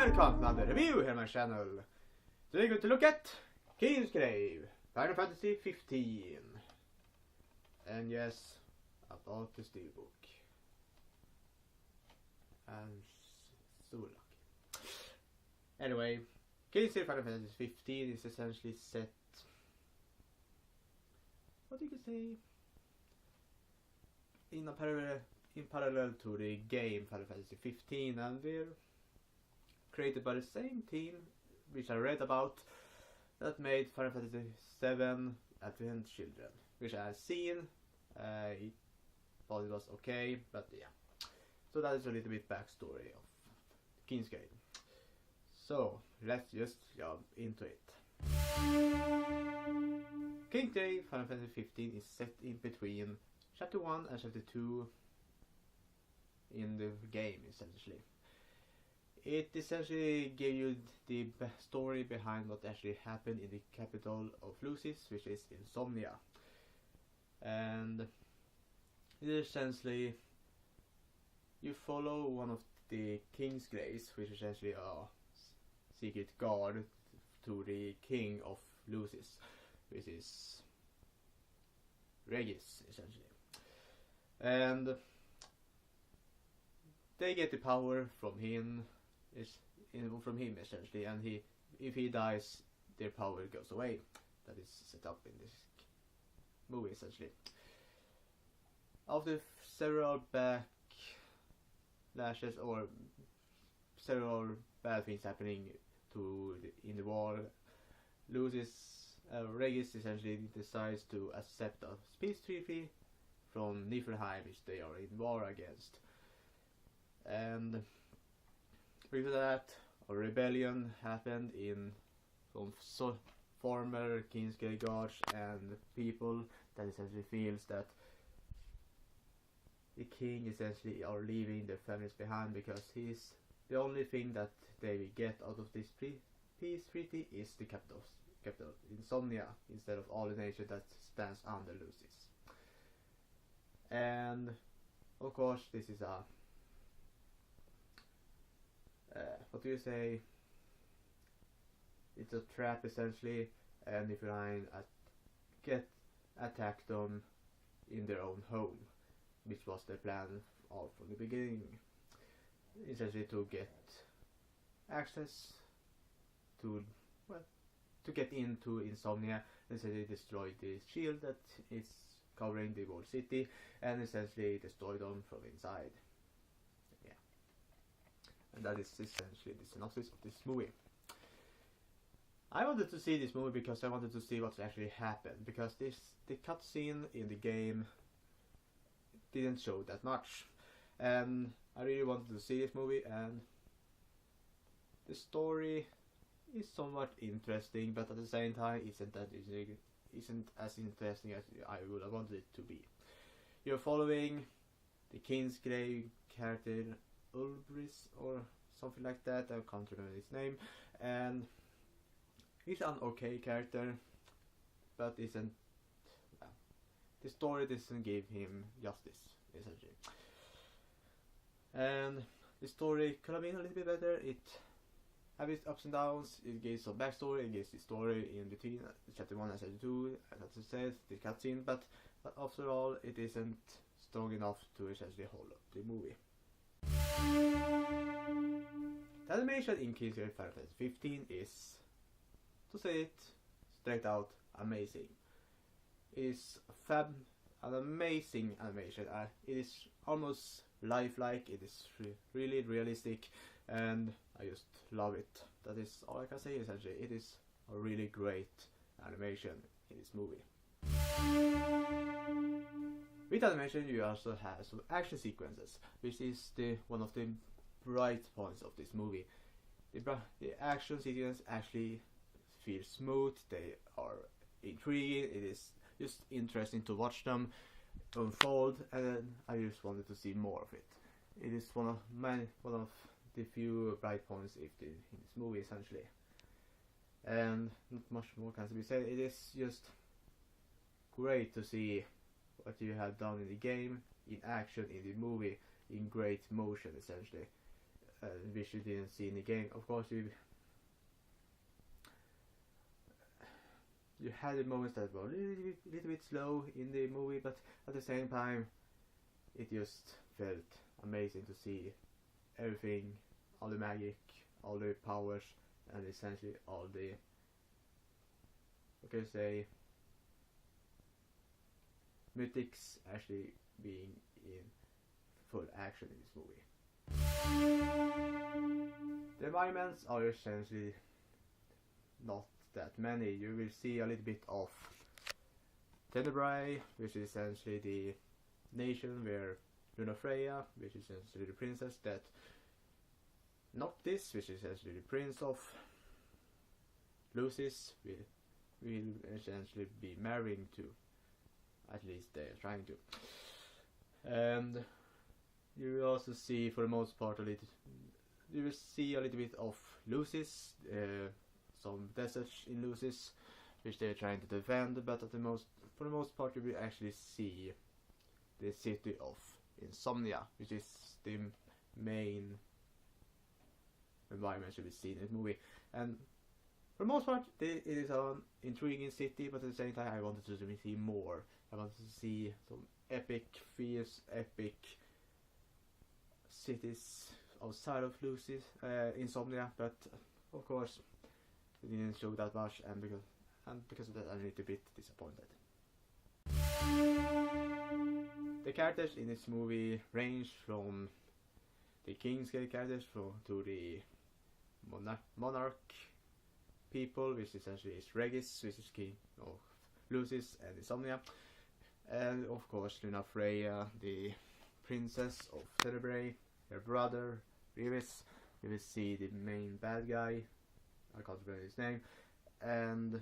welcome to another review here on my channel. Today we're going to look at Kingsglaive, Final Fantasy 15. And yes, about the steelbook. I'm so lucky. Anyway, Kingsglaive Final Fantasy 15 is essentially set, what you could say, in parallel to the game Final Fantasy 15, and we're created by the same team which I read about that made Final Fantasy 7 Advent Children, which I have seen. I thought it was okay, but yeah. So that is a little bit backstory of Kingsglaive. So let's just jump into it. Kingsglaive Final Fantasy 15 is set in between Chapter 1 and Chapter 2 in the game, essentially. It essentially gave you the story behind what actually happened in the capital of Lucis, which is Insomnia. And essentially you follow one of the Kingsglaives, which is essentially a secret guard to the king of Lucis, which is Regis, essentially. And they get the power from him, essentially, and if he dies, their power goes away. That is set up in this movie, essentially. After several backlashes or several bad things happening in the war, Regis essentially decides to accept a peace treaty from Niflheim, which they are in war against. And with that, a rebellion happened from former Kingsglaive guards and people that essentially feels that the king essentially are leaving their families behind, because he's the only thing that they will get out of this peace treaty is the capital Insomnia, instead of all the nation that stands under Lucis. And of course this is a what do you say? It's a trap, essentially, and if you attack them in their own home, which was the plan from the beginning, essentially to get access to get into Insomnia, and essentially destroy the shield that is covering the whole city, and essentially destroy them from inside. And that is essentially the synopsis of this movie. I wanted to see this movie because I wanted to see what actually happened, because the cutscene in the game didn't show that much, and I really wanted to see this movie. And the story is somewhat interesting, but at the same time isn't as interesting as I would have wanted it to be. You're following the Kingsglaive character Ulbris or something like that, I can't remember his name, and he's an okay character, but the story doesn't give him justice, essentially. And the story could have been a little bit better. It has its ups and downs, it gives some backstory, it gives the story in between chapter 1 and chapter 2, as I said, the cutscene, but after all it isn't strong enough to essentially hold up the movie. The animation in Kingsglaive Final Fantasy 15 is, to say it straight out, amazing. It is an amazing animation. It is almost lifelike, it is really realistic, and I just love it. That is all I can say, essentially. It is a really great animation in this movie. With animation you also have some action sequences, which is one of the bright points of this movie. The action sequences actually feel smooth, they are intriguing, it is just interesting to watch them unfold, and I just wanted to see more of it. It is one of the few bright points in this movie, essentially. And not much more can be said. It is just great to see what you have done in the game, in action, in the movie, in great motion, essentially. which you didn't see in the game. Of course, you had the moments that were a little bit slow in the movie, but at the same time, it just felt amazing to see everything, all the magic, all the powers, and essentially all the, what can I say, mythics actually being in full action in this movie. The environments are essentially not that many. You will see a little bit of Tenebrae, which is essentially the nation where Freya, which is essentially the princess that Noctis, which is essentially the prince of Lucis, will essentially be marrying to. At least they're trying to. And you will also see, for the most part, you will see a little bit of Lucis, some deserts in Lucis, which they're trying to defend. But for the most part, you will actually see the city of Insomnia, which is the main environment you will see in this movie. And for the most part, it is an intriguing city, but at the same time, I wanted to see more. I wanted to see some epic, fierce, epic cities outside of Lucis, Insomnia, but of course, it didn't show that much, and because of that, I'm a little bit disappointed. The characters in this movie range from the Kingsglaive characters to the monarch people, which essentially is Regis, which is king of Lucis and Insomnia, and of course Luna Freya, the princess of Tenebrae, her brother Revis. You will see the main bad guy, I can't remember his name, and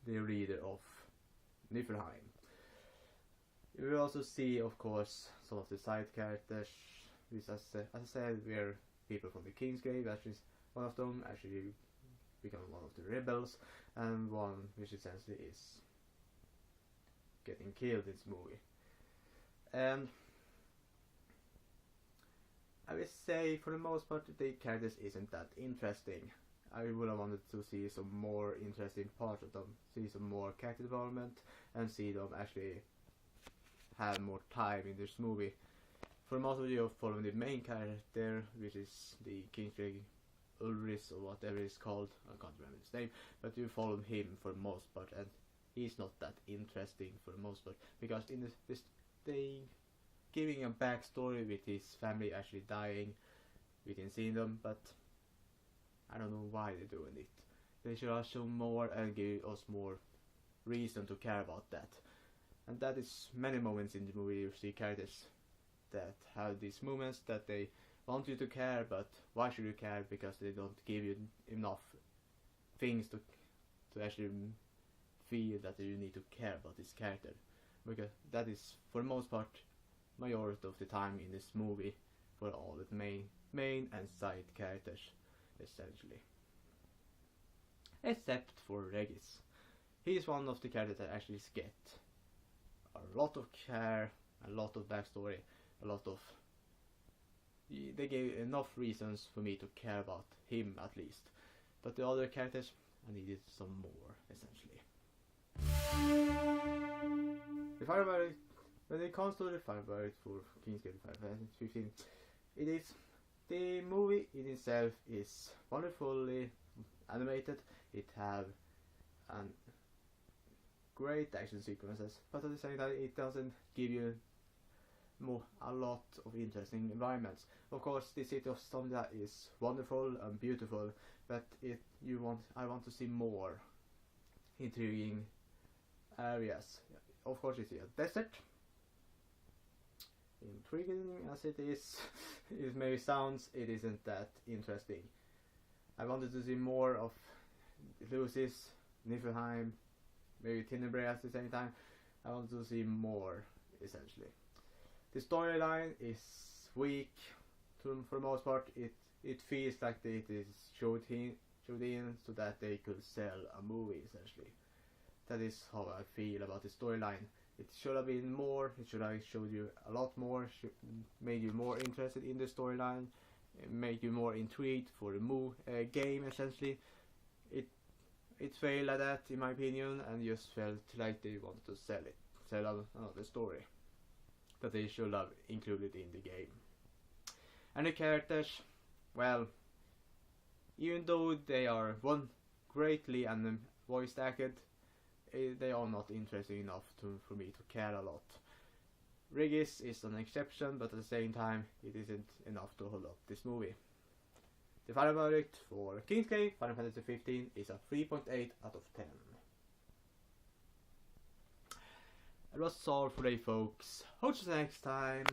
the leader of Niflheim. You will also see, of course, some of the side characters, which as I said, were people from the Kingsglaive. Actually, one of them actually become one of the rebels, and one which essentially is getting killed in this movie. And I will say, for the most part, the characters isn't that interesting. I would have wanted to see some more interesting parts of them, see some more character development, and see them actually have more time in this movie. For most of you are following the main character, which is the Kingsglaive Ulris or whatever it's called, I can't remember his name, but you follow him for the most part, and he's not that interesting for the most part, because in this they giving a backstory with his family actually dying within seeing them, but I don't know why they're doing it. They should have shown more and give us more reason to care about that. And that is many moments in the movie you see characters that have these moments that they want you to care, but why should you care? Because they don't give you enough things to actually feel that you need to care about this character. Because that is, for the most part, majority of the time in this movie for all the main and side characters, essentially. Except for Regis. He is one of the characters that actually get a lot of care, a lot of backstory, they gave enough reasons for me to care about him at least. But the other characters, I needed some more, essentially. When it comes to the fire verdict for Kingsglaive 15, the movie in itself is wonderfully animated. It have great action sequences, but at the same time it doesn't give you a lot of interesting environments. Of course, the city of Stomda is wonderful and beautiful, but I want to see more intriguing areas. Of course, it's a desert. Intriguing as it is, it maybe sounds, it isn't that interesting. I wanted to see more of Lucis, Niflheim, maybe Tenebrae at the same time. I wanted to see more, essentially. The storyline is weak for the most part. It feels like it is showed in so that they could sell a movie, essentially. That is how I feel about the storyline. It should have been more. It should have showed you a lot more. Made you more interested in the storyline. Made you more intrigued for the game. Essentially, it failed like that in my opinion, and just felt like they wanted to sell another story that they should have included in the game. And the characters, well, even though they are greatly and voice acted, they are not interesting enough for me to care a lot. Regis is an exception, but at the same time, it isn't enough to hold up this movie. The final verdict for Kingsglaive Final Fantasy 15 is a 3.8 out of 10. That was all for today, folks. Hope to see you next time.